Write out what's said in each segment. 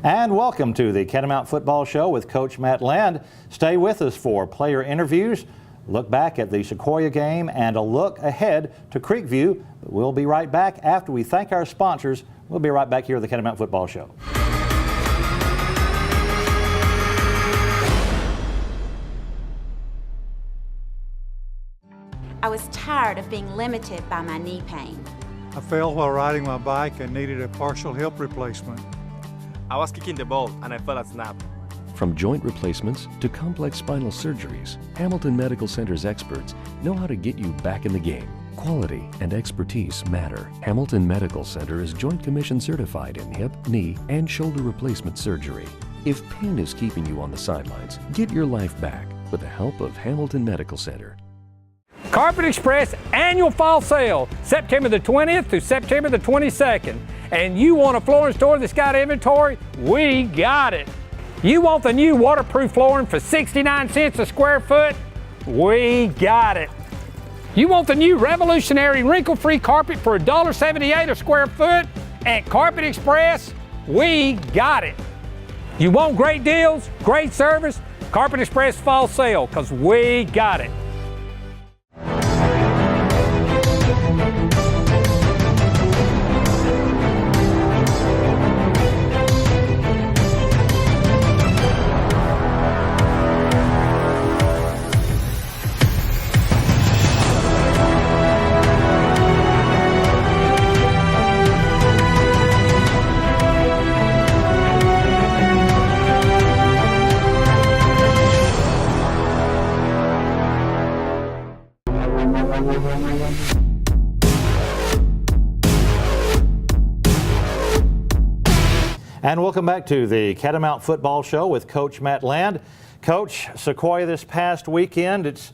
And welcome to the Catamount Football Show with Coach Matt Land. Stay with us for player interviews, look back at the Sequoyah game, and a look ahead to Creekview. But we'll be right back after we thank our sponsors. We'll be right back here at the Catamount Football Show. I was tired of being limited by my knee pain. I fell while riding my bike and needed a partial hip replacement. I was kicking the ball and I felt a snap. From joint replacements to complex spinal surgeries, Hamilton Medical Center's experts know how to get you back in the game. Quality and expertise matter. Hamilton Medical Center is Joint Commission certified in hip, knee, and shoulder replacement surgery. If pain is keeping you on the sidelines, get your life back with the help of Hamilton Medical Center. Carpet Express annual fall sale, September the 20th through September the 22nd. And you want a flooring store that's got inventory? We got it. You want the new waterproof flooring for 69 cents a square foot? We got it. You want the new revolutionary wrinkle-free carpet for $1.78 a square foot? At Carpet Express, we got it. You want great deals, great service? Carpet Express fall sale, because we got it. And welcome back to the Catamount Football Show with Coach Matt Land. Coach, Sequoyah this past weekend, it's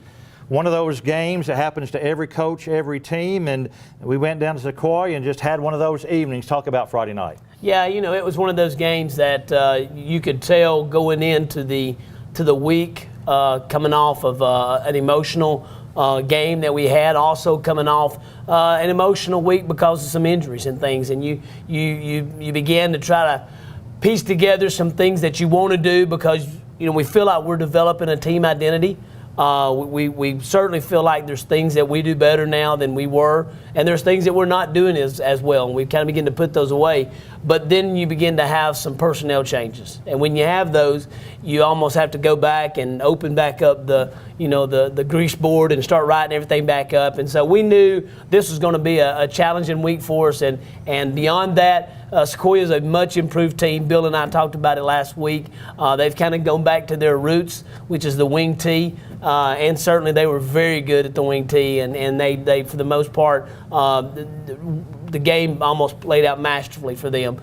one of those games that happens to every coach, every team, and we went down to Sequoyah and just had one of those evenings. Talk about Friday night. Yeah, you know, it was one of those games that you could tell going into the week, coming off of an emotional game that we had, also coming off an emotional week because of some injuries and things, and you began to try to piece together some things that you want to do because, you know, we feel like we're developing a team identity. We certainly feel like there's things that we do better now than we were, and there's things that we're not doing as well, and we kind of begin to put those away. But then you begin to have some personnel changes, and when you have those, you almost have to go back and open back up the grease board and start writing everything back up. And so we knew this was going to be a challenging week for us, and beyond that, Sequoyah is a much improved team. Bill and I talked about it last week. They've kind of gone back to their roots, which is the wing tee, and certainly they were very good at the wing tee, and they for the most part, the game almost played out masterfully for them.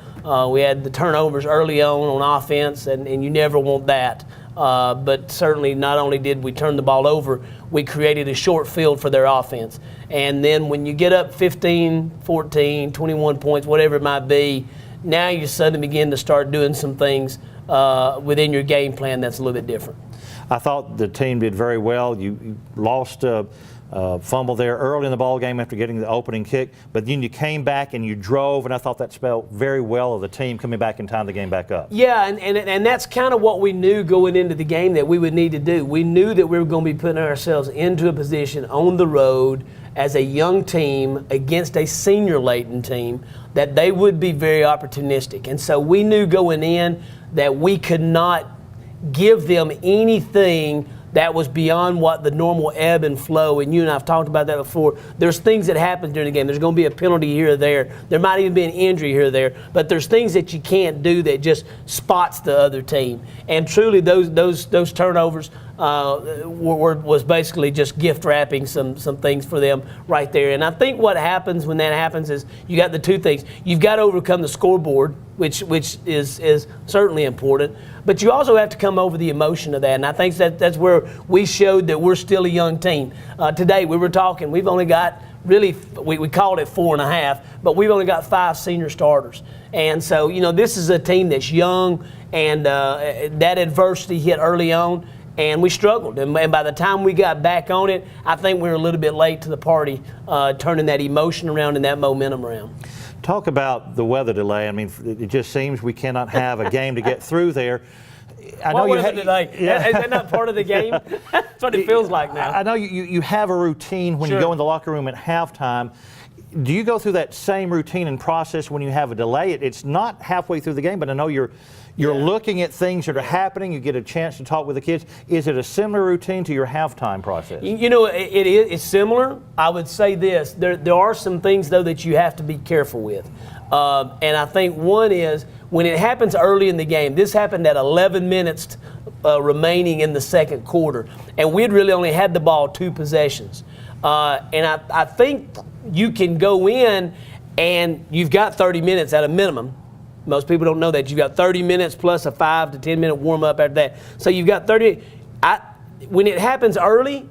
We had the turnovers early on offense, and you never want that. But certainly not only did we turn the ball over, we created a short field for their offense. And then when you get up 15, 14, 21 points, whatever it might be, now you suddenly begin to start doing some things within your game plan that's a little bit different. I thought the team did very well. You lost a fumble there early in the ball game after getting the opening kick, but then you came back and you drove, and I thought that spelled very well of the team coming back and tying the game back up. Yeah, and that's kind of what we knew going into the game that we would need to do. We knew that we were going to be putting ourselves into a position on the road as a young team against a senior-laden team that they would be very opportunistic. And so we knew going in that we could not give them anything that was beyond what the normal ebb and flow, and you and I have talked about that before. There's things that happen during the game. There's going to be a penalty here or there. There might even be an injury here or there, but there's things that you can't do that just spots the other team. And truly, those turnovers was basically just gift wrapping some things for them right there. And I think what happens when that happens is you got the two things. You've got to overcome the scoreboard, which is certainly important, but you also have to come over the emotion of that. And I think that's where we showed that we're still a young team. Today we were talking, we've only got really, we called it 4.5, but we've only got 5 senior starters. And so, you know, this is a team that's young, and that adversity hit early on, and we struggled. And by the time we got back on it, I think we were a little bit late to the party, turning that emotion around and that momentum around. Talk about the weather delay. I mean, it just seems we cannot have a game to get through there. I know what you weather delay? Yeah. Is that not part of the game? That's what it feels like now. I know you have a routine when Sure. you go in the locker room at halftime. Do you go through that same routine and process when you have a delay? It's not halfway through the game, but I know you're looking at things that are happening. You get a chance to talk with the kids. Is it a similar routine to your halftime process? You know, it's similar. I would say this. There are some things, though, that you have to be careful with. And I think one is when it happens early in the game. This happened at 11 minutes remaining in the second quarter. And we'd really only had the ball 2 possessions. And I think you can go in and you've got 30 minutes at a minimum. Most people don't know that. You've got 30 minutes plus a 5 to 10 minute warm up after that. So you've got 30. When it happens early,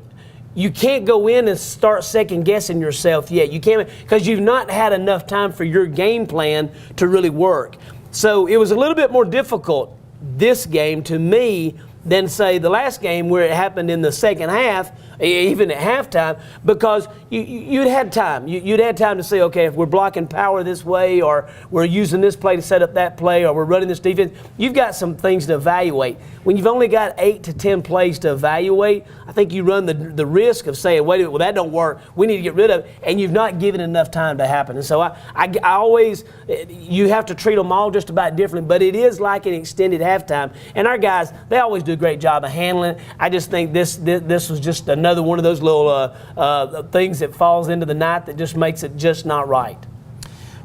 you can't go in and start second guessing yourself yet. You can't, because you've not had enough time for your game plan to really work. So it was a little bit more difficult this game to me than, say, the last game where it happened in the second half, even at halftime, because you'd had time. You'd had time to say, okay, if we're blocking power this way, or we're using this play to set up that play, or we're running this defense, you've got some things to evaluate. When you've only got 8 to 10 plays to evaluate, I think you run the risk of saying, wait a minute, well, that don't work. We need to get rid of it, and you've not given enough time to happen. And so I always, you have to treat them all just about different, but it is like an extended halftime. And our guys, they always do a great job of handling it. I just think this was just another one of those little things that falls into the night that just makes it just not right.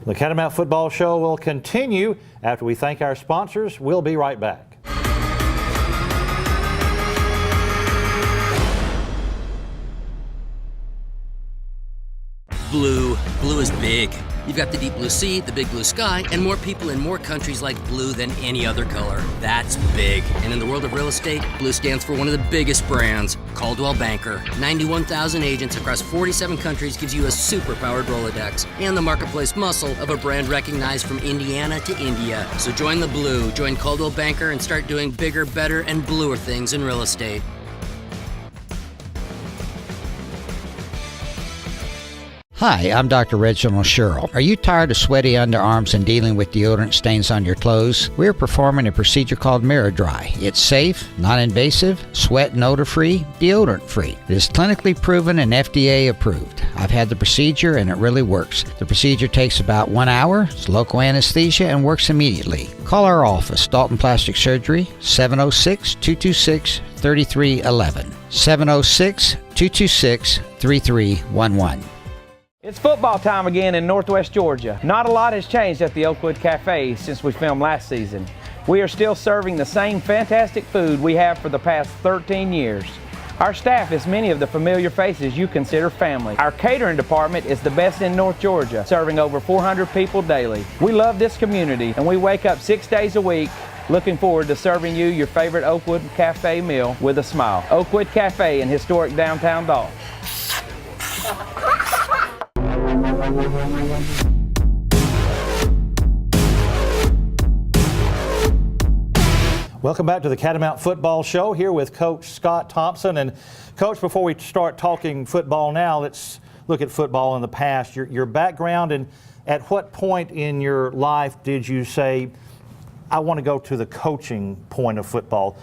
The Catamount Football Show will continue after we thank our sponsors. We'll be right back. Blue. Blue is big. You've got the deep blue sea, the big blue sky, and more people in more countries like blue than any other color. That's big. And in the world of real estate, blue stands for one of the biggest brands, Coldwell Banker. 91,000 agents across 47 countries gives you a super-powered Rolodex and the marketplace muscle of a brand recognized from Indiana to India. So join the blue, join Coldwell Banker, and start doing bigger, better, and bluer things in real estate. Hi, I'm Dr. Reginald Sherrill. Are you tired of sweaty underarms and dealing with deodorant stains on your clothes? We're performing a procedure called Mirror Dry. It's safe, non-invasive, sweat and odor-free, deodorant-free. It is clinically proven and FDA approved. I've had the procedure and it really works. The procedure takes about 1 hour, it's local anesthesia, and works immediately. Call our office, Dalton Plastic Surgery, 706-226-3311. 706-226-3311. It's football time again in Northwest Georgia. Not a lot has changed at the Oakwood Cafe since we filmed last season. We are still serving the same fantastic food we have for the past 13 years. Our staff is many of the familiar faces you consider family. Our catering department is the best in North Georgia, serving over 400 people daily. We love this community and we wake up 6 days a week looking forward to serving you your favorite Oakwood Cafe meal with a smile. Oakwood Cafe in historic downtown Dalton. Welcome back to the Catamount Football Show, here with Coach Scott Thompson. And Coach, before we start talking football now, let's look at football in the past. Your background, and at what point in your life did you say, I want to go to the coaching point of football?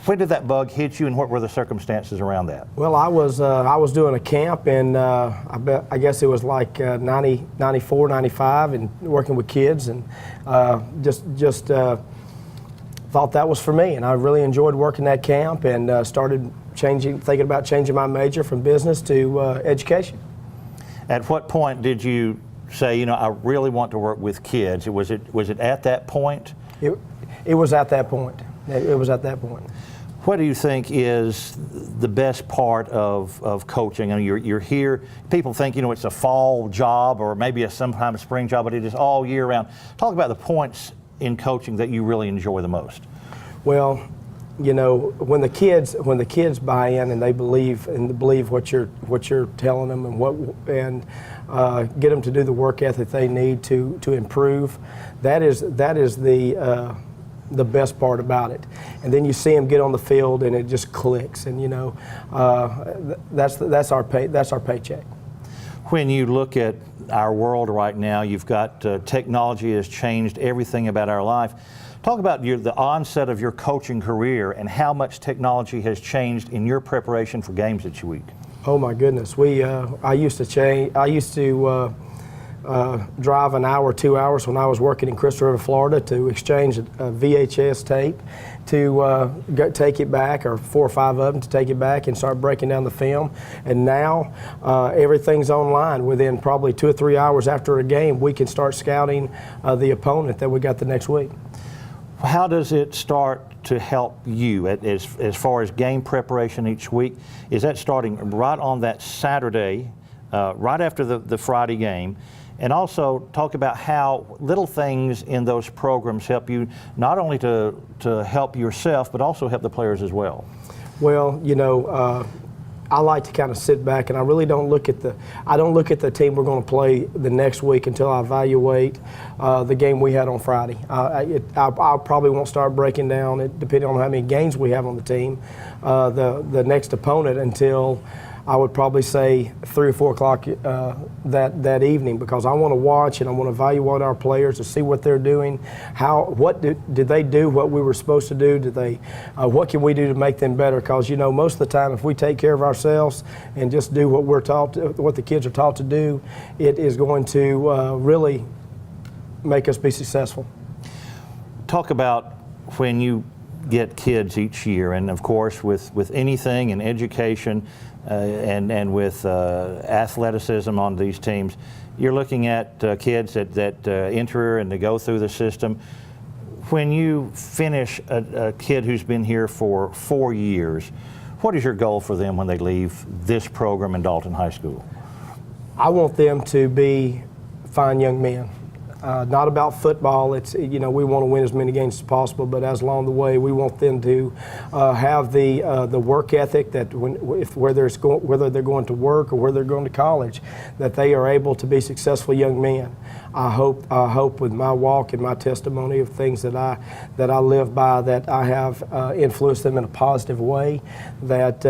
When did that bug hit you, and what were the circumstances around that? Well, I was doing a camp, and I guess it was like 94, 95, and working with kids, and just thought that was for me, and I really enjoyed working that camp, and started thinking about changing my major from business to education. At what point did you say, you know, I really want to work with kids? Was it at that point? It was at that point. It was at that point. What do you think is the best part of coaching? I mean, you're here. People think, you know, it's a fall job or maybe sometimes a spring job, but it is all year round. Talk about the points in coaching that you really enjoy the most. Well, you know, when the kids buy in and they believe what you're telling them and get them to do the work ethic they need to improve, that is the best part about it. And then you see them get on the field and it just clicks, and you know, that's our paycheck. When you look at our world right now, you've got technology has changed everything about our life. Talk about the onset of your coaching career and how much technology has changed in your preparation for games each week. Oh my goodness, I used to drive an hour, 2 hours when I was working in Crystal River, Florida, to exchange a VHS tape, to take it back, or 4 or 5 of them, to take it back and start breaking down the film. And now everything's online. Within probably 2 or 3 hours after a game, we can start scouting the opponent that we got the next week. How does it start to help you as far as game preparation each week? Is that starting right on that Saturday, right after the Friday game? And also talk about how little things in those programs help you not only to help yourself, but also help the players as well. Well, you know, I like to kind of sit back, and I really don't look at the team we're going to play the next week until I evaluate the game we had on Friday. I probably won't start breaking down it, depending on how many games we have on the team, the next opponent, until I would probably say 3 or 4 o'clock that evening, because I want to watch and I want to evaluate our players to see what they're doing. Did they do what we were supposed to do? What can we do to make them better? Because, you know, most of the time, if we take care of ourselves and just do what we're taught, what the kids are taught to do, it is going to really make us be successful. Talk about when you get kids each year, and of course with anything in education and with athleticism on these teams, you're looking at kids that enter and they go through the system. When you finish a kid who's been here for 4 years, what is your goal for them when they leave this program in Dalton High School? I want them to be fine young men. Not about football. It's, you know, we want to win as many games as possible, but as along the way, we want them to have the work ethic that whether they're going to work or whether they're going to college, that they are able to be successful young men. I hope with my walk and my testimony of things that I live by, that I have influenced them in a positive way, that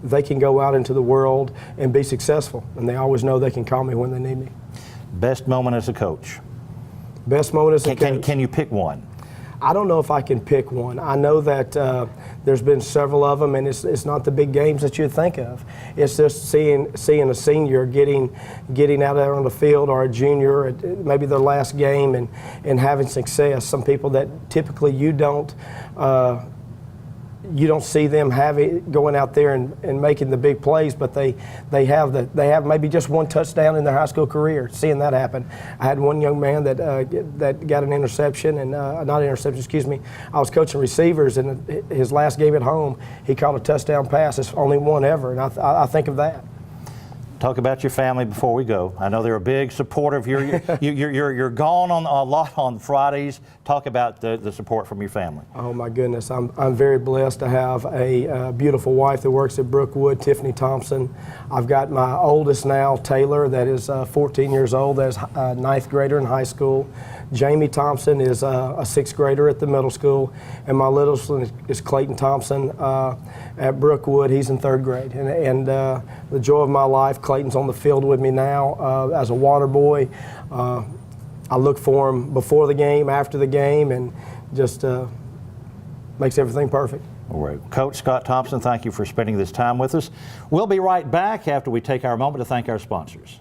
they can go out into the world and be successful, and they always know they can call me when they need me. Best moment as a coach? Best moment as a coach. Can you pick one? I don't know if I can pick one. I know that there's been several of them, and it's not the big games that you think of. It's just seeing a senior getting out there on the field, or a junior at maybe their last game, and having success. Some people that typically you don't see them going out there and making the big plays, but they have maybe just one touchdown in their high school career. Seeing that happen, I had one young man that got an interception, and not interception, excuse me. I was coaching receivers, and his last game at home, he caught a touchdown pass. It's only one ever, and I think of that. Talk about your family before we go. I know they're a big supporter of you're gone on a lot on Fridays. Talk about the support from your family. Oh my goodness, I'm very blessed to have a beautiful wife that works at Brookwood, Tiffany Thompson. I've got my oldest now, Taylor, that is 14 years old, that's a 9th grader in high school. Jamie Thompson is a 6th grader at the middle school, and my littlest one is Clayton Thompson at Brookwood. He's in 3rd grade, and the joy of my life, Clayton's on the field with me now as a water boy. I look for him before the game, after the game, and just makes everything perfect. All right. Coach Scott Thompson, thank you for spending this time with us. We'll be right back after we take our moment to thank our sponsors.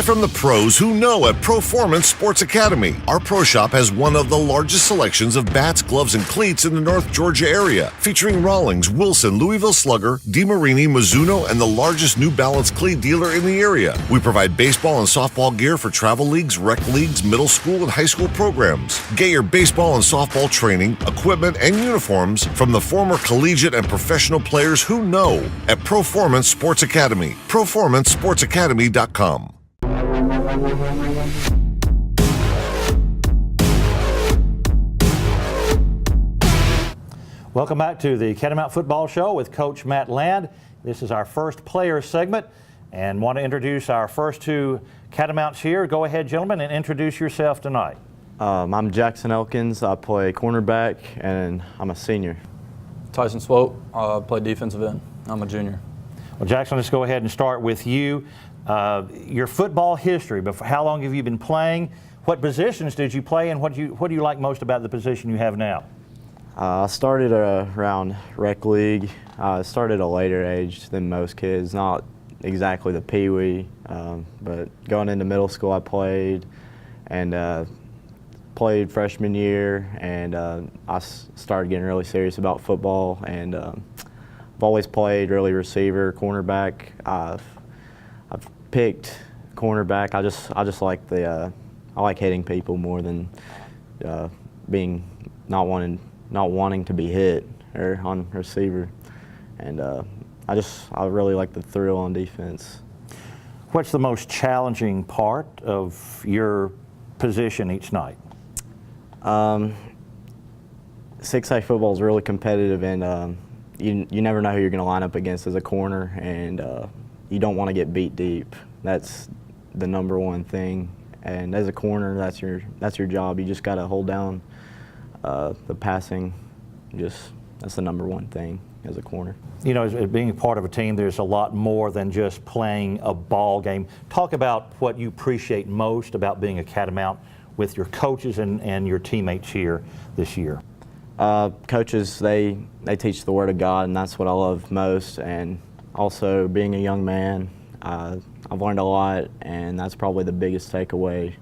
Buy from the pros who know at Proformance Sports Academy. Our pro shop has one of the largest selections of bats, gloves, and cleats in the North Georgia area, featuring Rawlings, Wilson, Louisville Slugger, DeMarini, Mizuno, and the largest New Balance cleat dealer in the area. We provide baseball and softball gear for travel leagues, rec leagues, middle school, and high school programs. Get your baseball and softball training, equipment, and uniforms from the former collegiate and professional players who know at Proformance Sports Academy. ProformanceSportsAcademy.com. Welcome back to the Catamount Football Show with Coach Matt Land. This is our first player segment, and want to introduce our first two Catamounts here. Go ahead, gentlemen, and introduce yourself tonight. I'm Jackson Elkins. I play cornerback, and I'm a senior. Tyson Swope. I play defensive end. I'm a junior. Well, Jackson, let's go ahead and start with you. Your football history. How long have you been playing? What positions did you play, and what do you like most about the position you have now? I started around rec league. I started at a later age than most kids, not exactly the peewee, but going into middle school I played, and played freshman year, and I started getting really serious about football, and I've always played really receiver, cornerback. I've picked cornerback. I just like I like hitting people more than not wanting to be hit or on receiver, and I really like the thrill on defense. What's the most challenging part of your position each night? 6A football is really competitive, and you never know who you're going to line up against as a corner, and you don't want to get beat deep. That's the number one thing, and as a corner, that's your job. You just got to hold down the passing. That's the number one thing as a corner. You know, as being a part of a team, there's a lot more than just playing a ball game. Talk about what you appreciate most about being a Catamount with your coaches and your teammates here this year. Coaches, they teach the Word of God, and that's what I love most. And also, being a young man, I've learned a lot, and that's probably the biggest takeaway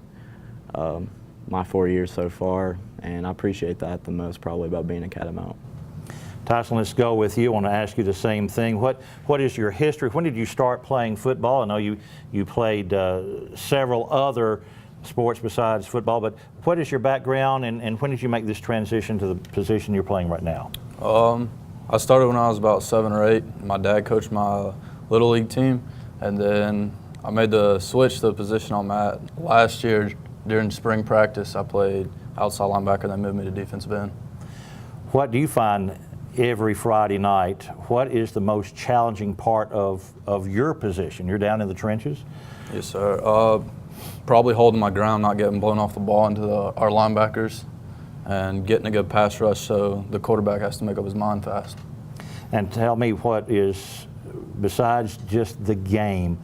my 4 years so far, and I appreciate that the most probably about being a Catamount. Tyson, let's go with you. I want to ask you the same thing. What is your history? When did you start playing football? I know you played several other sports besides football, but what is your background, and when did you make this transition to the position you're playing right now? I started when I was about 7 or 8. My dad coached my Little League team, and then I made the switch to the position I'm at. Last year, during spring practice, I played outside linebacker, then moved me to defensive end. What do you find every Friday night? What is the most challenging part of your position? You're down in the trenches? Yes, sir. Probably holding my ground, not getting blown off the ball into our linebackers, and getting a good pass rush so the quarterback has to make up his mind fast. And tell me, what is, besides just the game,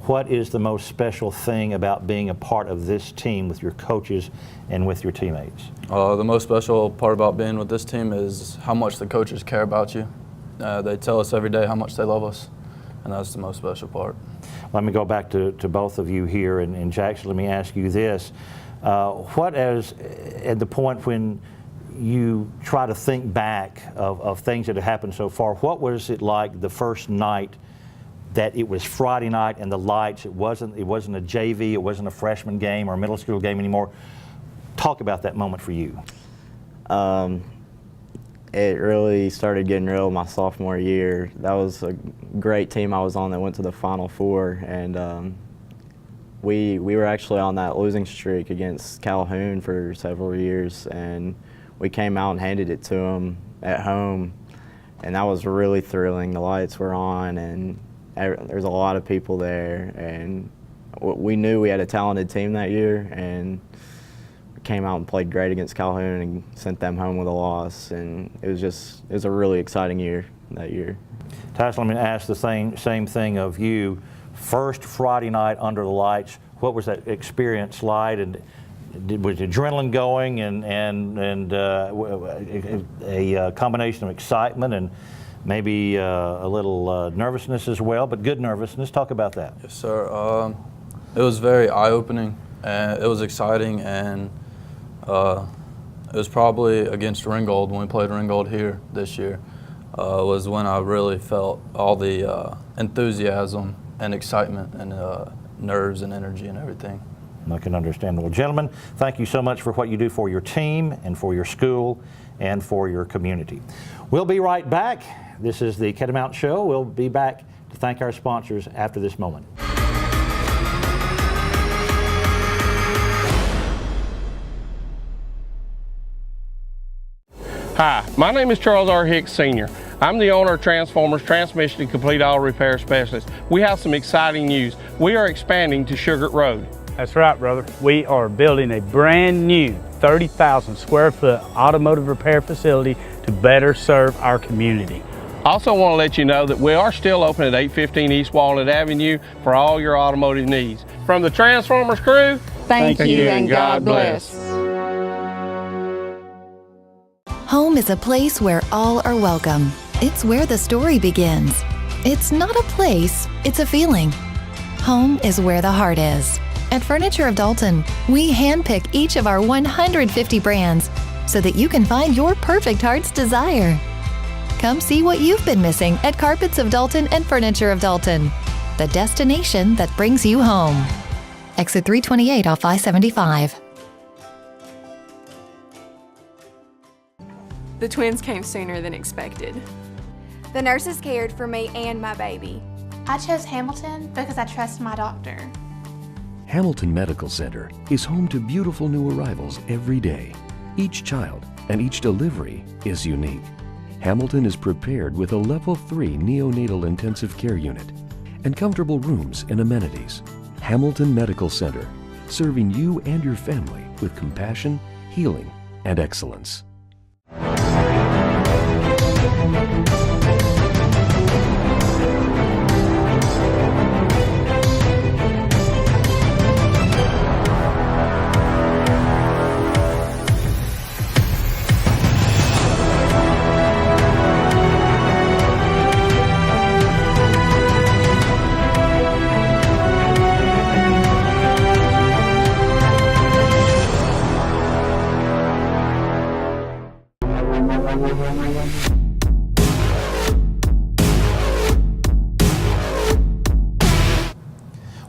what is the most special thing about being a part of this team with your coaches and with your teammates? The most special part about being with this team is how much the coaches care about you. They tell us every day how much they love us, and that's the most special part. Let me go back to both of you here, and Jackson, let me ask you this. What is, at the point when you try to think back of things that have happened so far, what was it like the first night that it was Friday night and the lights, it wasn't a JV, it wasn't a freshman game or a middle school game anymore? Talk about that moment for you. It really started getting real my sophomore year. That was a great team I was on that went to the Final Four, and we were actually on that losing streak against Calhoun for several years, and we came out and handed it to them at home, and that was really thrilling. The lights were on, and there's a lot of people there, and we knew we had a talented team that year, and came out and played great against Calhoun and sent them home with a loss, and it was a really exciting year that year. Tyson, let me ask the same thing of you. First Friday night under the lights, what was that experience like, and was adrenaline going, and a combination of excitement and maybe a little nervousness as well, but good nervousness? Talk about that. Yes, sir. It was very eye-opening, and it was exciting, and it was probably against Ringgold, when we played Ringgold here this year, was when I really felt all the enthusiasm and excitement and nerves and energy and everything. I can understand. Well, gentlemen, thank you so much for what you do for your team and for your school and for your community. We'll be right back. This is the Catamount Show. We'll be back to thank our sponsors after this moment. Hi, my name is Charles R. Hicks Sr. I'm the owner of Transformers Transmission and Complete Auto Repair Specialist. We have some exciting news. We are expanding to Sugar Road. That's right, brother. We are building a brand new 30,000 square foot automotive repair facility to better serve our community. Also want to let you know that we are still open at 815 East Walnut Avenue for all your automotive needs. From the Transformers crew, thank you and God bless. Home is a place where all are welcome. It's where the story begins. It's not a place, it's a feeling. Home is where the heart is. At Furniture of Dalton, we handpick each of our 150 brands so that you can find your perfect heart's desire. Come see what you've been missing at Carpets of Dalton and Furniture of Dalton, the destination that brings you home. Exit 328 off I-75. The twins came sooner than expected. The nurses cared for me and my baby. I chose Hamilton because I trust my doctor. Hamilton Medical Center is home to beautiful new arrivals every day. Each child and each delivery is unique. Hamilton is prepared with a Level 3 neonatal intensive care unit and comfortable rooms and amenities. Hamilton Medical Center, serving you and your family with compassion, healing, and excellence.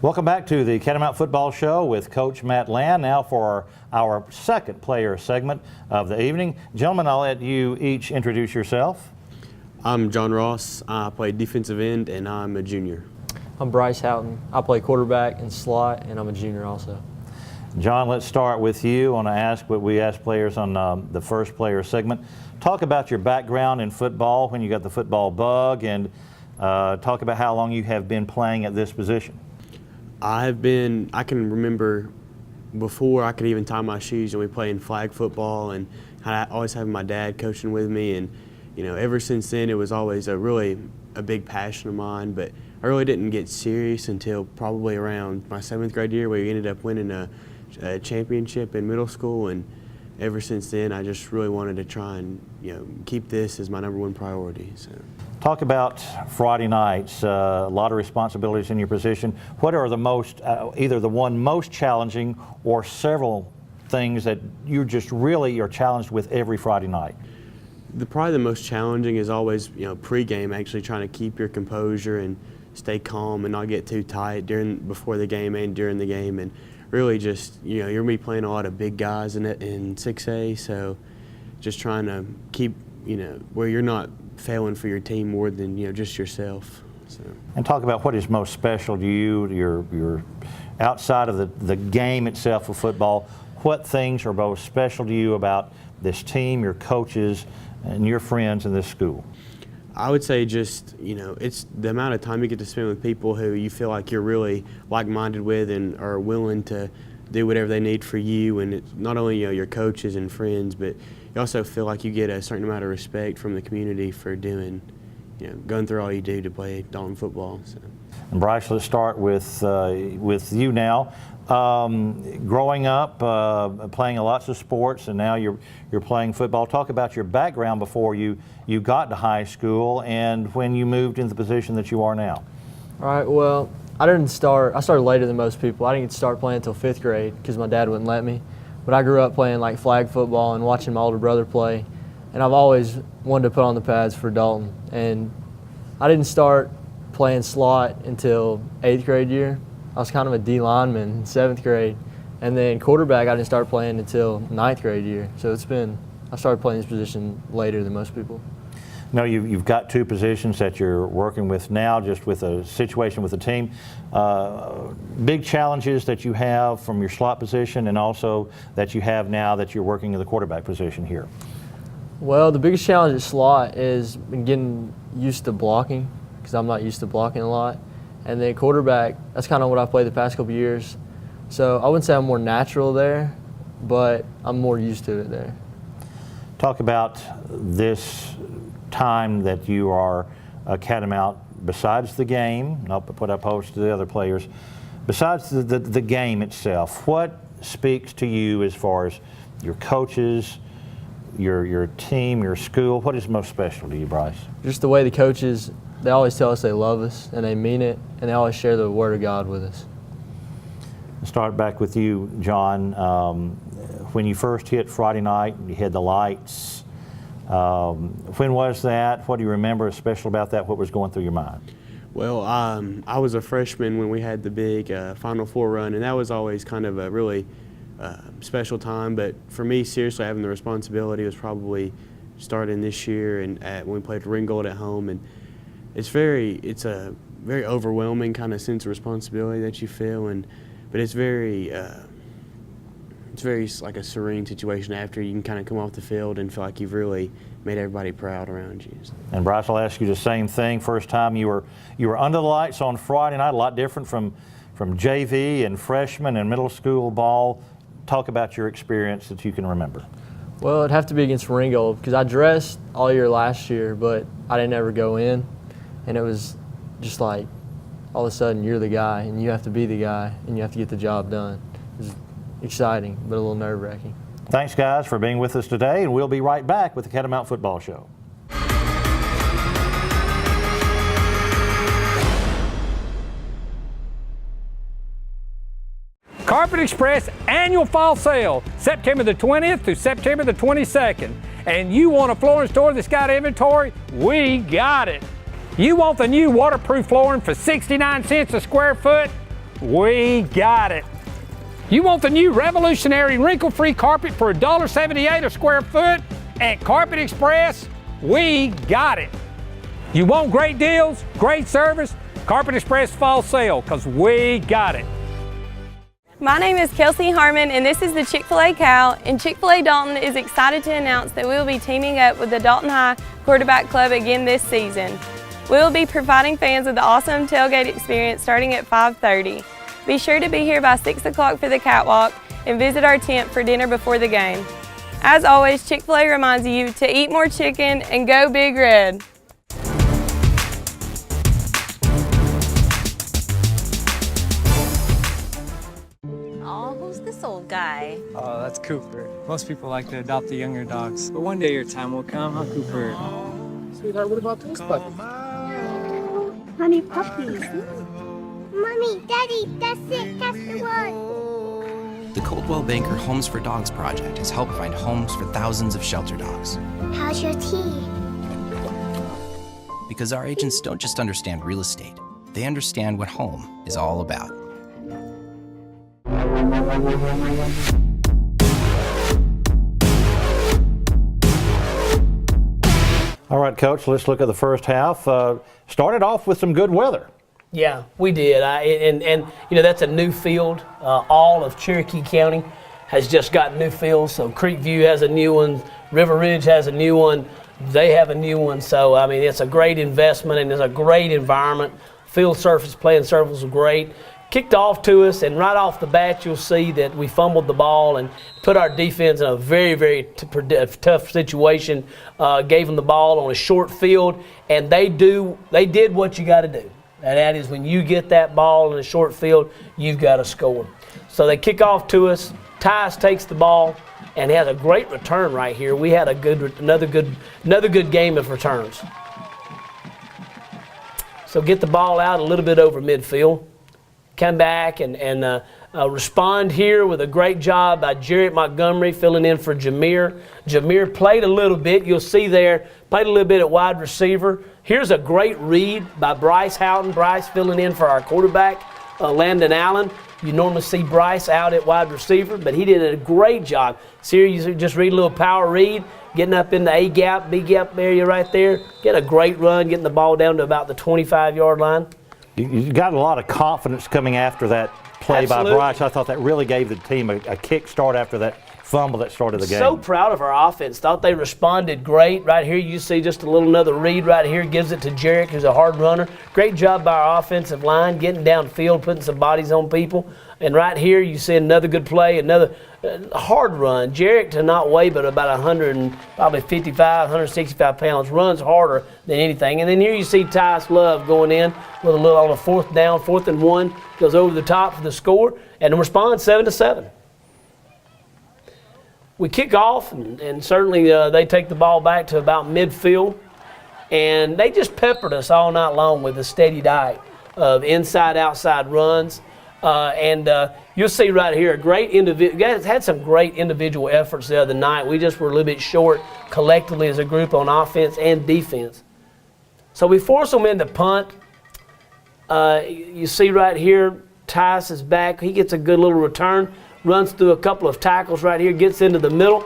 Welcome back to the Catamount Football Show with Coach Matt Land. Now for our second player segment of the evening. Gentlemen, I'll let you each introduce yourself. I'm John Ross. I play defensive end, and I'm a junior. I'm Bryce Houghton. I play quarterback and slot, and I'm a junior also. John, let's start with you. I want to ask what we ask players on the first player segment. Talk about your background in football, when you got the football bug, and talk about how long you have been playing at this position. I can remember before I could even tie my shoes, and we played flag football, and I always having my dad coaching with me, and ever since then it was always a big passion of mine. But I really didn't get serious until probably around my 7th grade year, where we ended up winning a championship in middle school, and ever since then I just really wanted to try and keep this as my #1 priority. So. Talk about Friday nights, a lot of responsibilities in your position. What are the most, either the one most challenging or several things that you just really are challenged with every Friday night? Probably the most challenging is always, pregame, actually trying to keep your composure and stay calm and not get too tight before the game and during the game. And really just, you're going to be playing a lot of big guys in 6A, so just trying to keep, where you're not failing for your team more than just yourself. So. And talk about what is most special to you, your outside of the game itself of football. What things are most special to you about this team, your coaches, and your friends in this school? I would say just, it's the amount of time you get to spend with people who you feel like you're really like-minded with and are willing to do whatever they need for you. And it's not only your coaches and friends, but you also feel like you get a certain amount of respect from the community for going through all you do to play Dalton football. So. And Bryce, let's start with you now. Growing up, playing lots of sports, and now you're playing football. Talk about your background before you got to high school and when you moved into the position that you are now. All right, well, I started later than most people. I didn't get to start playing until 5th grade because my dad wouldn't let me. But I grew up playing like flag football and watching my older brother play. And I've always wanted to put on the pads for Dalton. And I didn't start playing slot until 8th grade year. I was kind of a D lineman in 7th grade. And then quarterback, I didn't start playing until 9th grade year. So I started playing this position later than most people. No, you've got 2 positions that you're working with now, just with a situation with the team. Big challenges that you have from your slot position and also that you have now that you're working in the quarterback position here. Well, the biggest challenge at slot is getting used to blocking because I'm not used to blocking a lot. And then quarterback, that's kind of what I've played the past couple years. So I wouldn't say I'm more natural there, but I'm more used to it there. Talk about this time that you are a Catamount, besides the game, and I'll put up posts to the other players, besides the game itself, what speaks to you as far as your coaches, your team, your school? What is most special to you, Bryce? Just the way the coaches, they always tell us they love us and they mean it, and they always share the Word of God with us. I'll start back with you, John. When you first hit Friday night, you had the lights. When was that? What do you remember special about that? What was going through your mind? Well, I was a freshman when we had the big Final Four run, and that was always kind of a really special time. But for me, seriously, having the responsibility was probably starting this year and when we played Ringgold at home. And it's a very overwhelming kind of sense of responsibility that you feel, but it's very like a serene situation after you can kind of come off the field and feel like you've really made everybody proud around you. And Bryce, I'll ask you the same thing. First time you were under the lights on Friday night, a lot different from JV and freshman and middle school ball. Talk about your experience that you can remember. Well, it'd have to be against Ringgold because I dressed all year last year, but I didn't ever go in. And it was just like all of a sudden you're the guy and you have to be the guy and you have to get the job done. It was exciting, but a little nerve-wracking. Thanks, guys, for being with us today, and we'll be right back with the Catamount Football Show. Carpet Express annual fall sale, September the 20th through September the 22nd. And you want a flooring store that's got inventory? We got it. You want the new waterproof flooring for 69 cents a square foot? We got it. You want the new revolutionary wrinkle-free carpet for $1.78 a square foot at Carpet Express? We got it. You want great deals, great service? Carpet Express fall sale, because we got it. My name is Kelsey Harmon, and this is the Chick-fil-A Cow, and Chick-fil-A Dalton is excited to announce that we will be teaming up with the Dalton High Quarterback Club again this season. We will be providing fans with the awesome tailgate experience starting at 5:30. Be sure to be here by 6 o'clock for the catwalk and visit our tent for dinner before the game. As always, Chick-fil-A reminds you to eat more chicken and go Big Red. Oh, who's this old guy? Oh, that's Cooper. Most people like to adopt the younger dogs, but one day your time will come, huh, Cooper? Sweetheart, what about this puppy? Honey puppies. Mommy, Daddy, that's it, that's the one. The Coldwell Banker Homes for Dogs project has helped find homes for thousands of shelter dogs. How's your tea? Because our agents don't just understand real estate, they understand what home is all about. All right, Coach, let's look at the first half. Started off with some good weather. Yeah, we did. And you know, that's a new field. All of Cherokee County has just got new fields. So Creekview has a new one. River Ridge has a new one. They have a new one. So, I mean, it's a great investment and it's a great environment. Field surface, playing surface was great. Kicked off to us, and right off the bat, you'll see that we fumbled the ball and put our defense in a very, very tough situation. Gave them the ball on a short field, and they did what you got to do. And that is when you get that ball in a short field, you've got to score. So they kick off to us. Tyus takes the ball and has a great return right here. We had another good game of returns. So get the ball out a little bit over midfield. come back and respond here with a great job by Jarrett Montgomery filling in for Jameer. Jameer played a little bit. You'll see there, played a little bit at wide receiver. Here's a great read by Bryce Houghton. Bryce filling in for our quarterback, Landon Allen. You normally see Bryce out at wide receiver, but he did a great job. So here you just read a little power read, getting up in the A-gap, B-gap area right there. Get a great run, getting the ball down to about the 25-yard line. You got a lot of confidence coming after that play by Bryce. I thought that really gave the team a kick start after that fumble that started the game. So proud of our offense. Thought they responded great. Right here you see just another read right here. Gives it to Jarrett, who's a hard runner. Great job by our offensive line, getting downfield, putting some bodies on people. And right here you see another good play, another hard run. Jarrett, to not weigh but about 165 pounds, runs harder than anything. And then here you see Tyson Love going in with a little on a 4th down, 4th and 1, goes over the top for the score, and responds 7-7. We kick off, and certainly they take the ball back to about midfield, and they just peppered us all night long with a steady diet of inside-outside runs. You'll see right here, guys had some great individual efforts the other night. We just were a little bit short collectively as a group on offense and defense. So we force them into punt. You see right here, Tyson is back. He gets a good little return, runs through a couple of tackles right here, gets into the middle.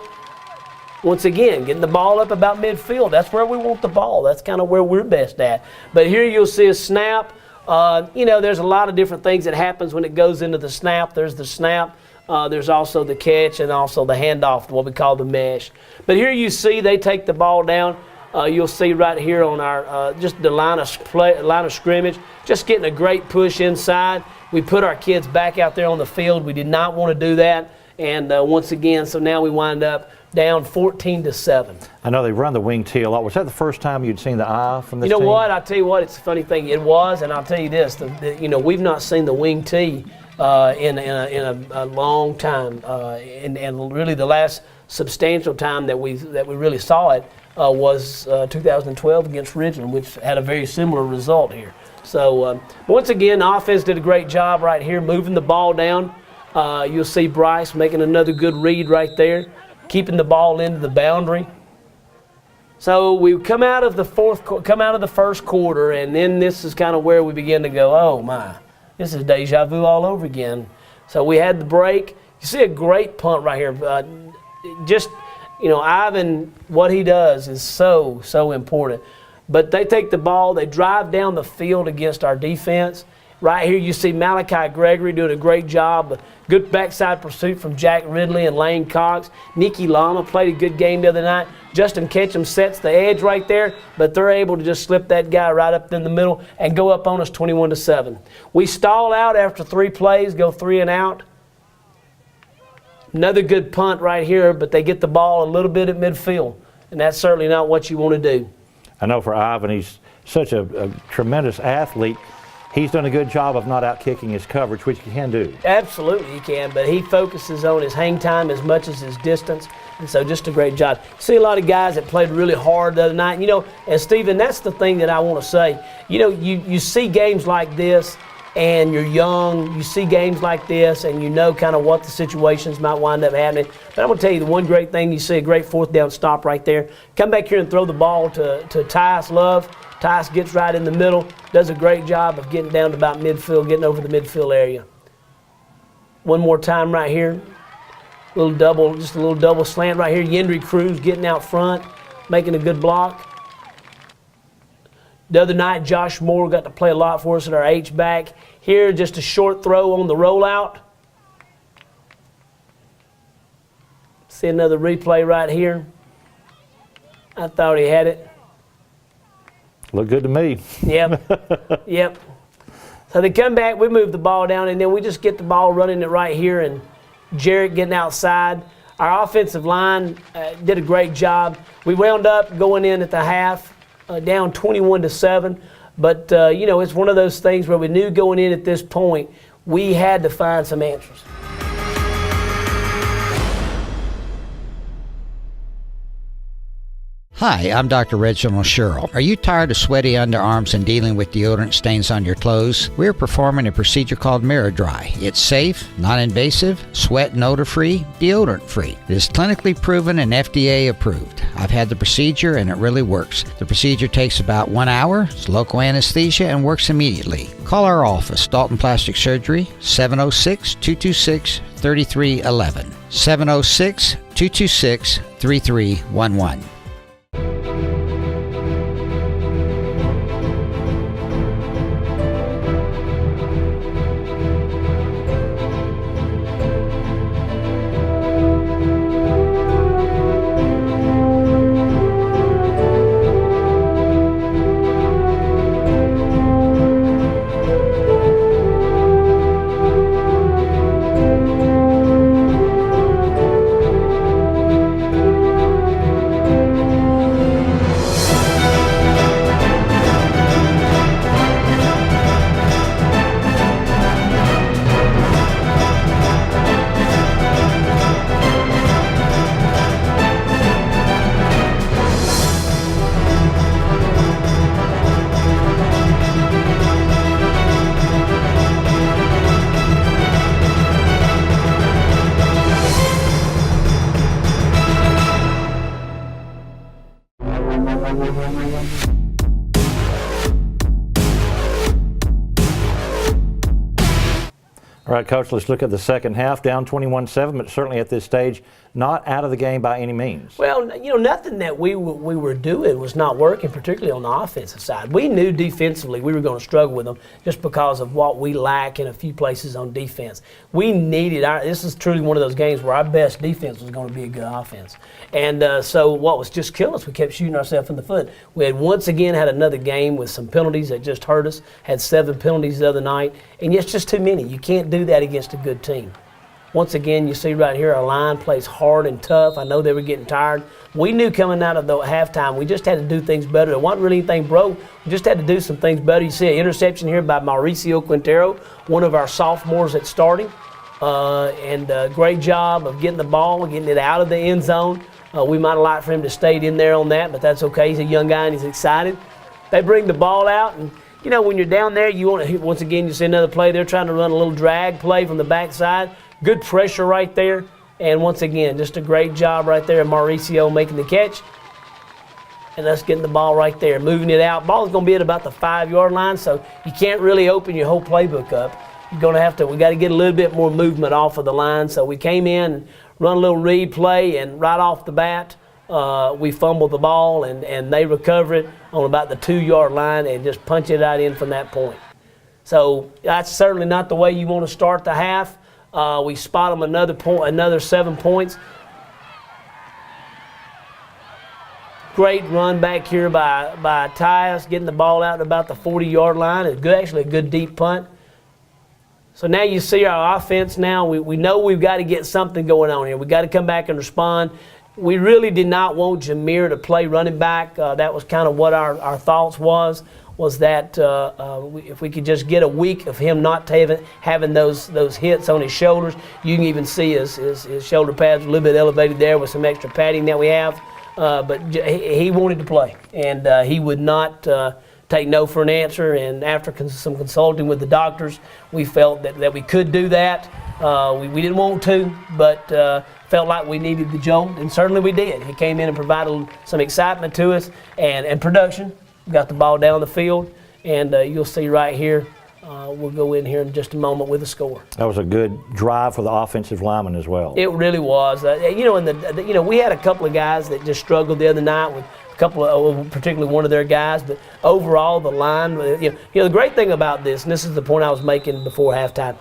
Once again, getting the ball up about midfield. That's where we want the ball. That's kind of where we're best at. But here you'll see a snap. There's a lot of different things that happens when it goes into the snap. There's the snap. There's also the catch and also the handoff, what we call the mesh. But here you see they take the ball down. You'll see right here on our just the line of scrimmage, just getting a great push inside. We put our kids back out there on the field. We did not want to do that. And once again, so now we wind up down 14-7. I know they run the wing tee a lot. Was that the first time you'd seen the eye from this team? You know what? I'll tell you what. It's a funny thing. It was, and I'll tell you this. We've not seen the wing tee in a long time, and really the last substantial time that we really saw it was 2012 against Ridgeland, which had a very similar result here. So once again, the offense did a great job right here, moving the ball down. You'll see Bryce making another good read right there, keeping the ball into the boundary. So we come out of the first quarter, and then this is kind of where we begin to go, oh my, this is deja vu all over again. So we had the break. You see a great punt right here. Ivan, what he does is so important. But they take the ball, they drive down the field against our defense. Right here you see Malachi Gregory doing a great job. Good backside pursuit from Jack Ridley and Lane Cox. Nikki Lama played a good game the other night. Justin Ketchum sets the edge right there, but they're able to just slip that guy right up in the middle and go up on us 21-7. We stall out after 3 plays, go 3 and out. Another good punt right here, but they get the ball a little bit at midfield, and that's certainly not what you want to do. I know for Ivan, he's such a tremendous athlete. He's done a good job of not out-kicking his coverage, which he can do. Absolutely he can, but he focuses on his hang time as much as his distance, and so just a great job. See a lot of guys that played really hard the other night, and Stephen, that's the thing that I want to say. You see games like this, and you're young, you see games like this, and you know kind of what the situations might wind up happening. But I'm going to tell you the one great thing, you see a great 4th down stop right there. Come back here and throw the ball to Tyson Love. Tyson gets right in the middle, does a great job of getting down to about midfield, getting over the midfield area. One more time right here. Just a little double slant right here. Yendry Cruz getting out front, making a good block. The other night, Josh Moore got to play a lot for us at our H-back. Here, just a short throw on the rollout. See another replay right here. I thought he had it. Looked good to me. Yep. Yep. So they come back, we move the ball down, and then we just get the ball running it right here, and Jarrett getting outside. Our offensive line did a great job. We wound up going in at the half, down 21-7. But, it's one of those things where we knew going in at this point, we had to find some answers. Hi, I'm Dr. Reginald Sherrill. Are you tired of sweaty underarms and dealing with deodorant stains on your clothes? We're performing a procedure called Mirror Dry. It's safe, non-invasive, sweat and odor-free, deodorant-free. It is clinically proven and FDA approved. I've had the procedure and it really works. The procedure takes about 1 hour, it's local anesthesia, and works immediately. Call our office, Dalton Plastic Surgery, 706-226-3311. 706-226-3311. All right, Coach, let's look at the second half. Down 21-7, but certainly at this stage, not out of the game by any means. Well, nothing that we were doing was not working, particularly on the offensive side. We knew defensively we were going to struggle with them just because of what we lack in a few places on defense. We needed this is truly one of those games where our best defense was going to be a good offense. And so what was just killing us, we kept shooting ourselves in the foot. We had once again had another game with some penalties that just hurt us, had 7 penalties the other night, and it's just too many. You can't do that against a good team. Once again, you see right here, our line plays hard and tough. I know they were getting tired. We knew coming out of the halftime, we just had to do things better. There wasn't really anything broke. We just had to do some things better. You see an interception here by Mauricio Quintero, one of our sophomores that's starting. Great job of getting the ball, getting it out of the end zone. We might have liked for him to stay in there on that, but that's okay. He's a young guy and he's excited. They bring the ball out, and when you're down there, you want to, once again, you see another play. They're trying to run a little drag play from the backside. Good pressure right there. And once again, just a great job right there. Mauricio making the catch. And us getting the ball right there, moving it out. Ball's going to be at about the 5-yard line, so you can't really open your whole playbook up. You're going to have to, we got to get a little bit more movement off of the line. So we came in and run a little read play, and right off the bat, we fumbled the ball, and they recover it on about the 2-yard line and just punch it out in from that point. So that's certainly not the way you want to start the half. We spot them another 7 points. Great run back here by Tyus, getting the ball out at about the 40-yard line. It's actually a good deep punt. So now you see our offense now. We know we've got to get something going on here. We've got to come back and respond. We really did not want Jameer to play running back. That was kind of what our thoughts was that if we could just get a week of him not having those hits on his shoulders. You can even see his shoulder pads a little bit elevated there with some extra padding that we have. But he wanted to play, and he would not take no for an answer. And after some consulting with the doctors, we felt that we could do that. We didn't want to, but felt like we needed the jolt, and certainly we did. He came in and provided some excitement to us and production. Got the ball down the field, and you'll see right here, we'll go in here in just a moment with a score. That was a good drive for the offensive lineman as well. It really was. We had a couple of guys that just struggled the other night with a couple of, particularly one of their guys, but overall the line, the great thing about this, and this is the point I was making before halftime,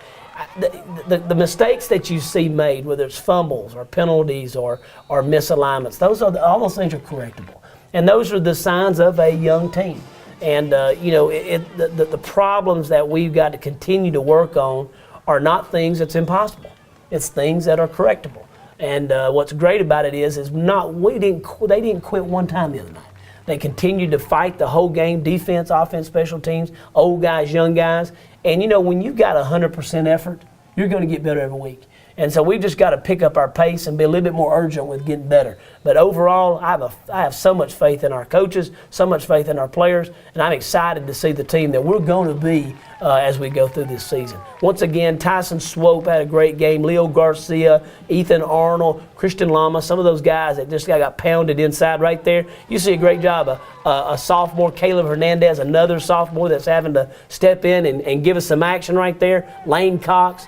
the mistakes that you see made, whether it's fumbles or penalties or misalignments, all those things are correctable. And those are the signs of a young team. And, the problems that we've got to continue to work on are not things that's impossible. It's things that are correctable. And what's great about it is they didn't quit one time the other night. They continued to fight the whole game, defense, offense, special teams, old guys, young guys. And, when you've got 100% effort, you're going to get better every week. And so we've just got to pick up our pace and be a little bit more urgent with getting better. But overall, I have so much faith in our coaches, so much faith in our players, and I'm excited to see the team that we're going to be as we go through this season. Once again, Tyson Swope had a great game. Leo Garcia, Ethan Arnold, Christian Lama, some of those guys that just got pounded inside right there. You see a great job. A sophomore, Caleb Hernandez, another sophomore that's having to step in and give us some action right there. Lane Cox.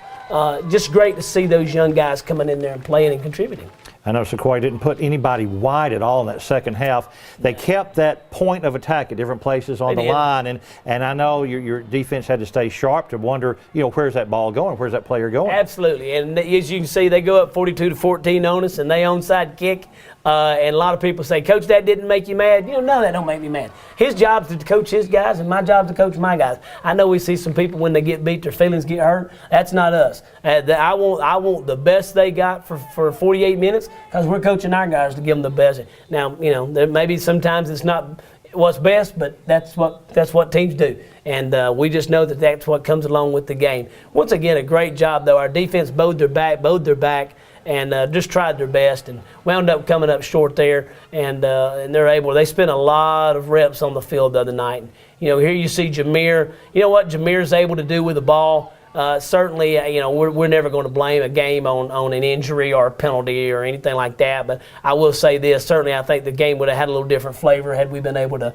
Just great to see those young guys coming in there and playing and contributing. I know Sequoyah didn't put anybody wide at all in that second half. They kept that point of attack at different places on the line, and I know your defense had to stay sharp to wonder, where's that ball going? Where's that player going? Absolutely, and as you can see, they go up 42-14 on us, and they onside kick. And a lot of people say, Coach, that didn't make you mad. None of that don't make me mad. His job is to coach his guys, and my job is to coach my guys. I know we see some people when they get beat, their feelings get hurt. That's not us. I want the best they got for 48 minutes because we're coaching our guys to give them the best. Now, there maybe sometimes it's not what's best, but that's what teams do. And we just know that that's what comes along with the game. Once again, a great job, though. Our defense bowed their back. And just tried their best and wound up coming up short there. And they're able. They spent a lot of reps on the field the other night. Here you see Jameer. You know what Jameer's able to do with the ball. Certainly, we're never going to blame a game on an injury or a penalty or anything like that. But I will say this: certainly, I think the game would have had a little different flavor had we been able to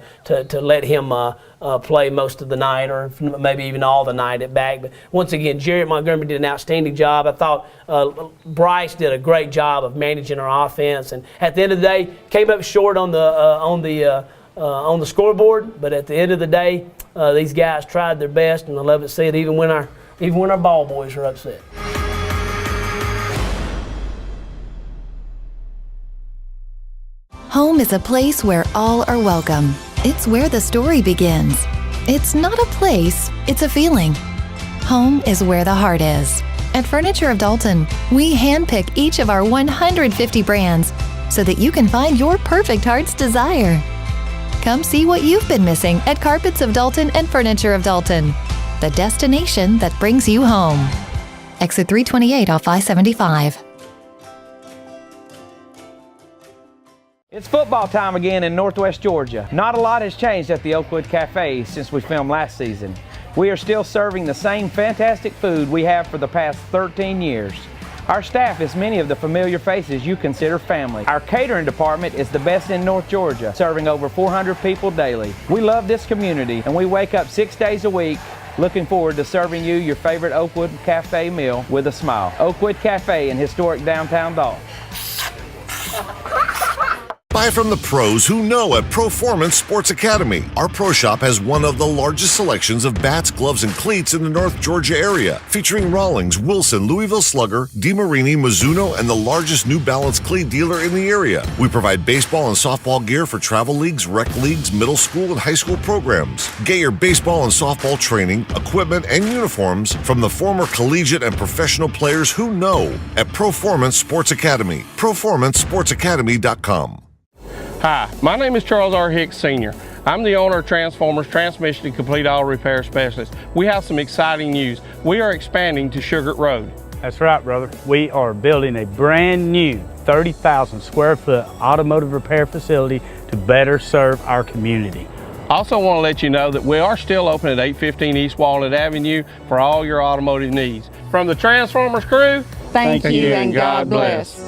let him play most of the night or maybe even all the night at back. But once again, Jarrett Montgomery did an outstanding job. I thought Bryce did a great job of managing our offense, and at the end of the day, came up short on the scoreboard. But at the end of the day, these guys tried their best, and I love to see it even when our ball boys are upset. Home is a place where all are welcome. It's where the story begins. It's not a place, it's a feeling. Home is where the heart is. At Furniture of Dalton, we handpick each of our 150 brands so that you can find your perfect heart's desire. Come see what you've been missing at Carpets of Dalton and Furniture of Dalton, the destination that brings you home. Exit 328 off I-75. It's football time again in Northwest Georgia. Not a lot has changed at the Oakwood Cafe since we filmed last season. We are still serving the same fantastic food we have for the past 13 years. Our staff is many of the familiar faces you consider family. Our catering department is the best in North Georgia, serving over 400 people daily. We love this community, and we wake up 6 days a week looking forward to serving you your favorite Oakwood Cafe meal with a smile. Oakwood Cafe in historic downtown Dalton. Buy from the pros who know at Proformance Sports Academy. Our pro shop has one of the largest selections of bats, gloves, and cleats in the North Georgia area, featuring Rawlings, Wilson, Louisville Slugger, DeMarini, Mizuno, and the largest New Balance cleat dealer in the area. We provide baseball and softball gear for travel leagues, rec leagues, middle school, and high school programs. Get your baseball and softball training, equipment, and uniforms from the former collegiate and professional players who know at Proformance Sports Academy. ProformanceSportsAcademy.com. Hi, my name is Charles R. Hicks Sr. I'm the owner of Transformers, Transmission and Complete Auto Repair Specialist. We have some exciting news. We are expanding to Sugar Road. That's right, brother. We are building a brand new 30,000 square foot automotive repair facility to better serve our community. Also want to let you know that we are still open at 815 East Walnut Avenue for all your automotive needs. From the Transformers crew, thank you and God bless.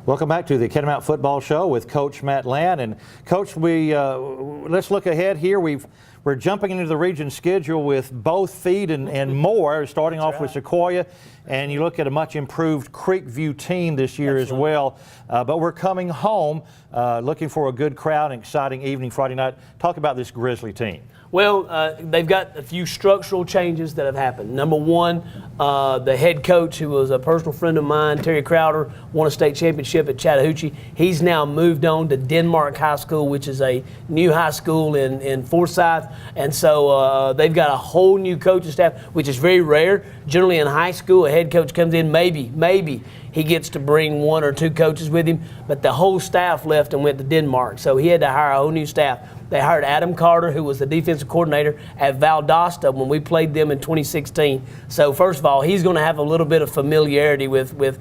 Welcome back to the Catamount Football Show with Coach Matt Land. And Coach, let's look ahead here. We're jumping into the region schedule with both feed and more, starting off with Sequoyah, and you look at a much improved Creekview team this year as well. But we're coming home looking for a good crowd and exciting evening Friday night. Talk about this Grizzly team. Well, they've got a few structural changes that have happened. Number one, the head coach, who was a personal friend of mine, Terry Crowder, won a state championship at Chattahoochee. He's now moved on to Denmark High School, which is a new high school in Forsyth. And so they've got a whole new coaching staff, which is very rare. Generally in high school, a head coach comes in, maybe he gets to bring one or two coaches with him, but the whole staff left and went to Denmark. So he had to hire a whole new staff. They hired Adam Carter, who was the defensive coordinator at Valdosta when we played them in 2016. So first of all, he's going to have a little bit of familiarity with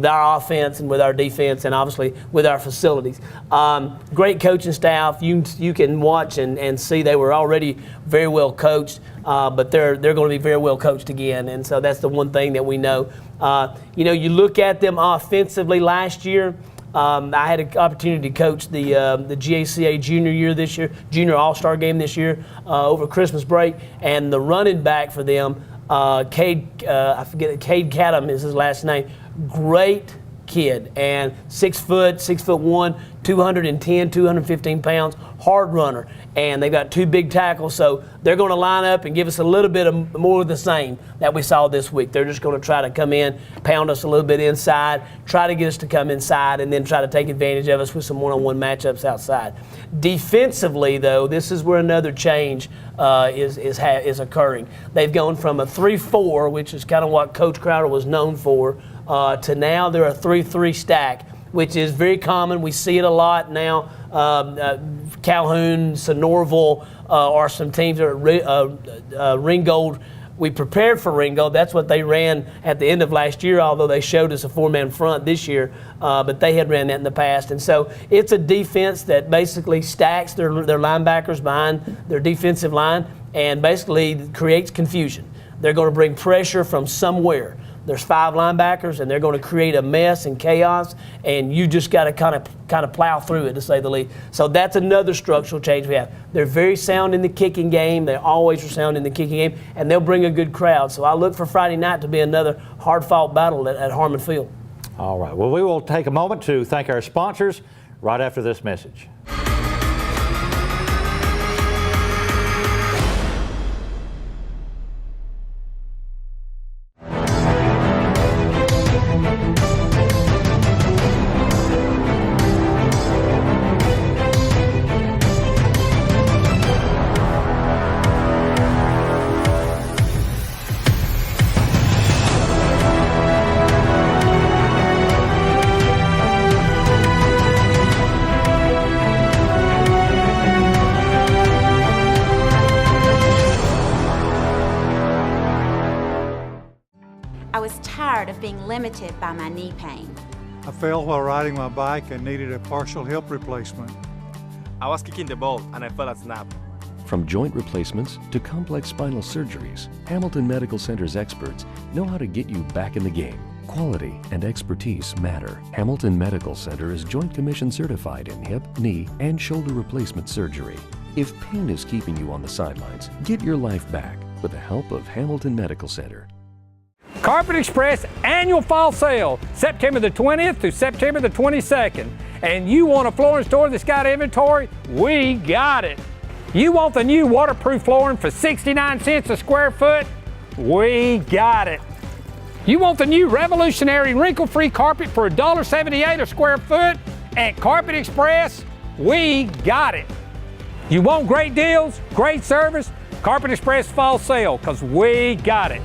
our offense and with our defense, and obviously with our facilities. Great coaching staff. You can watch and see they were already very well coached, but they're going to be very well coached again. And so that's the one thing that we know. You look at them offensively last year. I had an opportunity to coach the GACA junior all-star game this year over Christmas break, and the running back for them, Cade Catam is his last name. Great kid, and 6'1", 210, 215 pounds, hard runner, and they've got two big tackles, so they're going to line up and give us a little bit of more of the same that we saw this week. They're just going to try to come in, pound us a little bit inside, try to get us to come inside, and then try to take advantage of us with some one-on-one matchups outside. Defensively, though, this is where another change is occurring. They've gone from a 3-4, which is kind of what Coach Crowder was known for, to now they're a 3-3 stack, which is very common. We see it a lot now. Calhoun, Sonoraville are some teams that are Ringgold. We prepared for Ringgold. That's what they ran at the end of last year, although they showed us a four-man front this year. But they had ran that in the past. And so it's a defense that basically stacks their linebackers behind their defensive line and basically creates confusion. They're going to bring pressure from somewhere. There's 5 linebackers, and they're going to create a mess and chaos, and you just got to kind of plow through it, to say the least. So that's another structural change we have. They're very sound in the kicking game. They always are sound in the kicking game, and they'll bring a good crowd. So I look for Friday night to be another hard-fought battle at Harmon Field. All right. Well, we will take a moment to thank our sponsors right after this message. Being limited by my knee pain. I fell while riding my bike and needed a partial hip replacement. I was kicking the ball and I felt a snap. From joint replacements to complex spinal surgeries, Hamilton Medical Center's experts know how to get you back in the game. Quality and expertise matter. Hamilton Medical Center is Joint Commission certified in hip, knee, and shoulder replacement surgery. If pain is keeping you on the sidelines, get your life back with the help of Hamilton Medical Center. Carpet Express annual fall sale, September the 20th through September the 22nd. And you want a flooring store that's got inventory? We got it. You want the new waterproof flooring for 69 cents a square foot? We got it. You want the new revolutionary wrinkle-free carpet for $1.78 a square foot? At Carpet Express, we got it. You want great deals, great service? Carpet Express fall sale, because we got it.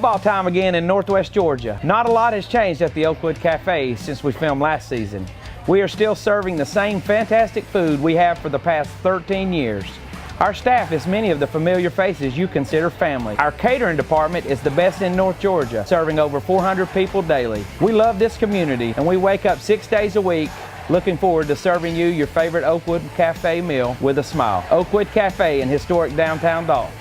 football time again in Northwest Georgia. Not a lot has changed at the Oakwood Cafe since we filmed last season. We are still serving the same fantastic food we have for the past 13 years. Our staff is many of the familiar faces you consider family. Our catering department is the best in North Georgia, serving over 400 people daily. We love this community, and we wake up 6 days a week looking forward to serving you your favorite Oakwood Cafe meal with a smile. Oakwood Cafe in historic downtown Dalton.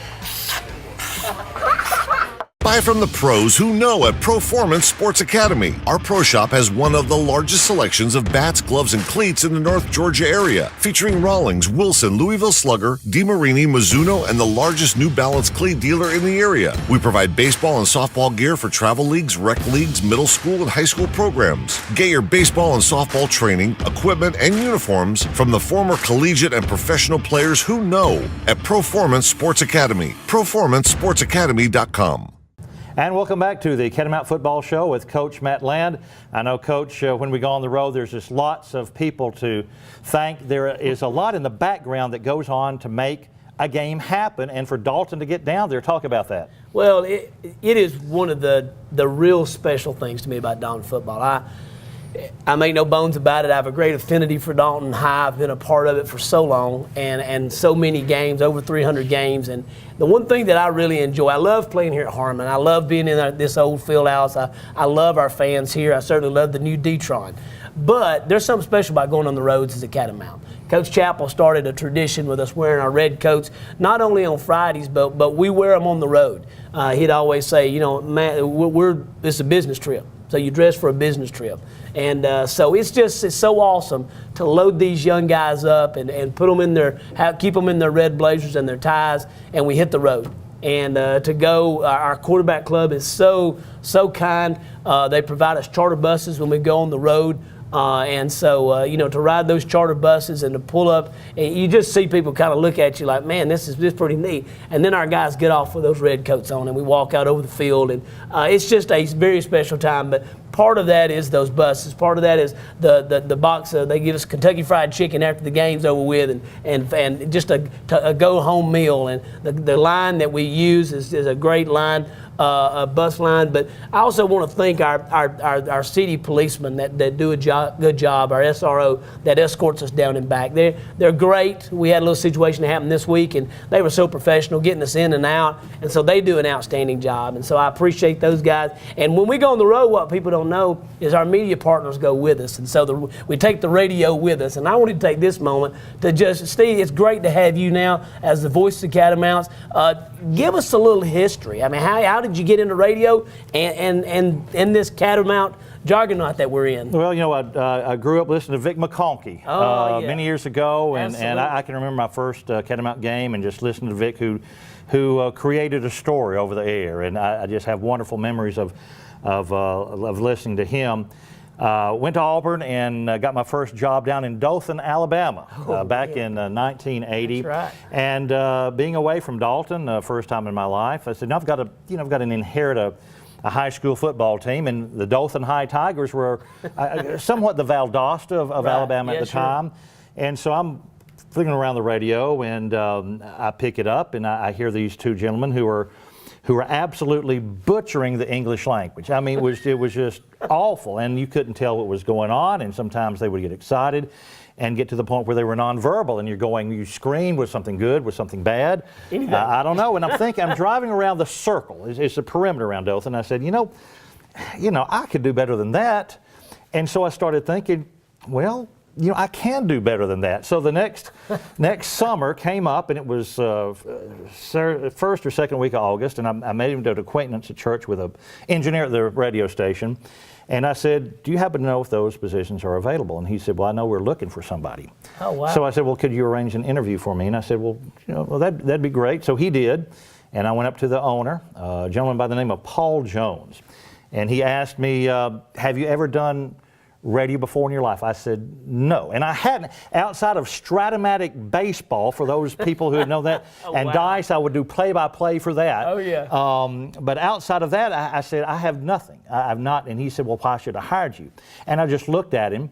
Buy from the pros who know at Performance Sports Academy. Our pro shop has one of the largest selections of bats, gloves, and cleats in the North Georgia area, featuring Rawlings, Wilson, Louisville Slugger, DeMarini, Mizuno, and the largest New Balance cleat dealer in the area. We provide baseball and softball gear for travel leagues, rec leagues, middle school, and high school programs. Get your baseball and softball training, equipment, and uniforms from the former collegiate and professional players who know at Performance Sports Academy. PerformanceSportsAcademy.com. And welcome back to the Catamount Football Show with Coach Matt Land. I know, Coach, when we go on the road, there's just lots of people to thank. There is a lot in the background that goes on to make a game happen, and for Dalton to get down there. Talk about that. Well, it is one of the real special things to me about Dalton football. I make no bones about it. I have a great affinity for Dalton High. I've been a part of it for so long, and so many games, over 300 games. And the one thing that I really enjoy, I love playing here at Harmon. I love being in this old field house. I love our fans here. I certainly love the new D-Tron. But there's something special about going on the roads as a Catamount. Coach Chappell started a tradition with us wearing our red coats, not only on Fridays, but we wear them on the road. He'd always say, you know, man, it's a business trip. So you dress for a business trip. And so it's so awesome to load these young guys up and put them in keep them in their red blazers and their ties, and we hit the road. And to go, our quarterback club is so kind. They provide us charter buses when we go on the road. And so, you know, to ride those charter buses and to pull up, and you just see people kind of look at you like, man, this is pretty neat. And then our guys get off with those red coats on, and we walk out over the field, and it's just a very special time. But part of that is those buses. Part of that is the box. They give us Kentucky Fried Chicken after the game's over with, and just a go-home meal. And the line that we use is a great line. A bus line, but I also want to thank our city policemen that do a good job, our SRO that escorts us down and back. They're great. We had a little situation that happened this week, and they were so professional getting us in and out, and so they do an outstanding job, and so I appreciate those guys. And when we go on the road, what people don't know is our media partners go with us, and so we take the radio with us. And I want to take this moment to just, Steve, it's great to have you now as the voice of Catamounts. Give us a little history. I mean, how did you get into radio and in this Catamount juggernaut that we're in? Well, you know, I grew up listening to Vic McConkey many years ago, and I can remember my first Catamount game and just listening to Vic, who created a story over the air, and I just have wonderful memories of listening to him. Went to Auburn and got my first job down in Dothan, Alabama, back in 1980. That's right. And being away from Dalton, first time in my life, I said, I've got to inherit a high school football team, and the Dothan High Tigers were somewhat the Valdosta of Alabama at the time. And so I'm flipping around the radio, and I pick it up, and I hear these two gentlemen who are absolutely butchering the English language. I mean, it was just awful, and you couldn't tell what was going on, and sometimes they would get excited and get to the point where they were nonverbal, and you screamed, was something good, was something bad? I don't know, and I'm driving around the circle. It's the perimeter around Dothan. I said, you know, I could do better than that. And so I started thinking, well, you know, I can do better than that. So the next summer came up, and it was first or second week of August, and I made him an acquaintance at church with an engineer at the radio station. And I said, do you happen to know if those positions are available? And he said, well, I know we're looking for somebody. Oh, wow. So I said, well, could you arrange an interview for me? And I said, well, that'd be great. So he did. And I went up to the owner, a gentleman by the name of Paul Jones. And he asked me, have you ever done radio before in your life? I said, no. And I hadn't, outside of Stratomatic baseball, for those people who know that, and Dice, I would do play-by-play for that. Oh, yeah. But outside of that, I said, I have nothing. I have not. And he said, well, why should I hired you? And I just looked at him,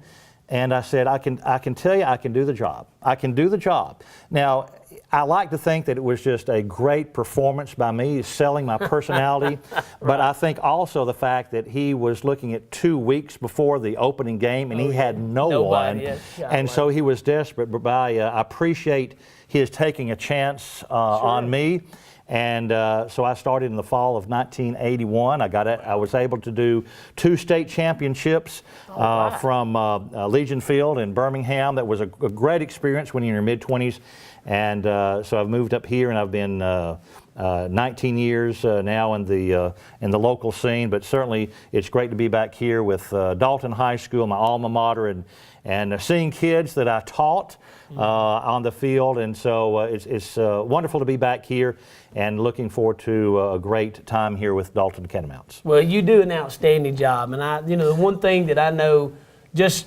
And I said, I can tell you I can do the job. I can do the job. Now, I like to think that it was just a great performance by me, selling my personality, but I think also the fact that he was looking at 2 weeks before the opening game and he had no one, and so he was desperate. But I appreciate his taking a chance on me. And so I started in the fall of 1981. I was able to do 2 state championships from Legion Field in Birmingham. That was a great experience when you're in your mid-20s. And so I've moved up here, and I've been 19 years now in the local scene. But certainly it's great to be back here with Dalton High School, my alma mater, and seeing kids that I taught on the field. And so it's wonderful to be back here, and looking forward to a great time here with Dalton Catamounts. Well, you do an outstanding job, and the one thing that I know, just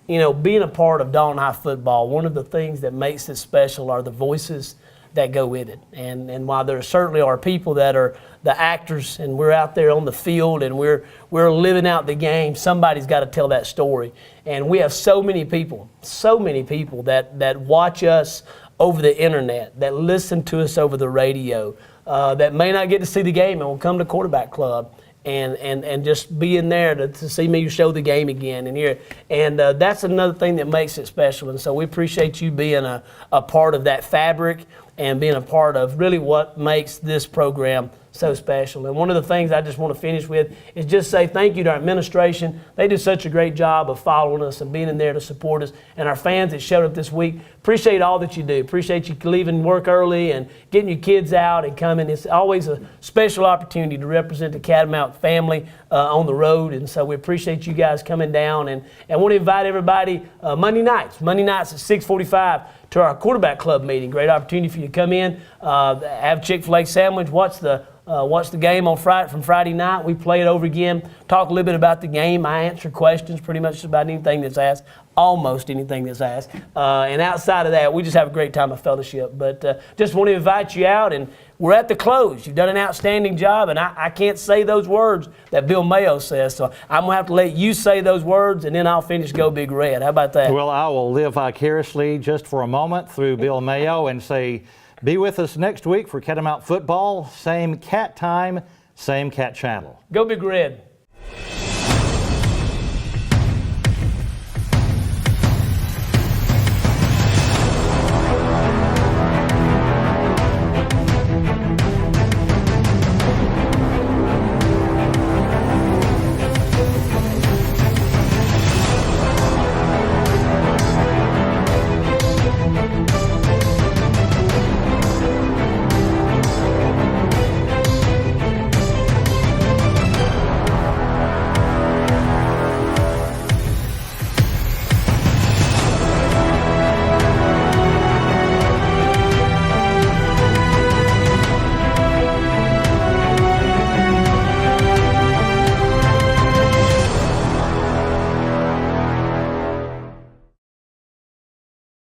being a part of Dalton High football, one of the things that makes it special are the voices that go with it. And while there certainly are people that are the actors, and we're out there on the field and we're living out the game, somebody's got to tell that story. And we have so many people that watch us over the internet, that listen to us over the radio, that may not get to see the game and will come to Quarterback Club and just being there to see me show the game again and hear. And that's another thing that makes it special. And so we appreciate you being a part of that fabric and being a part of really what makes this program so special. And one of the things I just want to finish with is just say thank you to our administration. They do such a great job of following us and being in there to support us. And our fans that showed up this week, appreciate all that you do. Appreciate you leaving work early and getting your kids out and coming. It's always a special opportunity to represent the Catamount family on the road. And so we appreciate you guys coming down. And want to invite everybody Monday nights at 6:45 to our Quarterback Club meeting. Great opportunity for you to come in, have Chick-fil-A sandwich, watch the game on Friday night. We play it over again, talk a little bit about the game. I answer questions pretty much about anything that's asked, almost anything that's asked. And outside of that, we just have a great time of fellowship. But just want to invite you out, and we're at the close. You've done an outstanding job, and I can't say those words that Bill Mayo says, so I'm going to have to let you say those words, and then I'll finish Go Big Red. How about that? Well, I will live vicariously just for a moment through Bill Mayo and say, be with us next week for Catamount football. Same cat time, same cat channel. Go Big Red.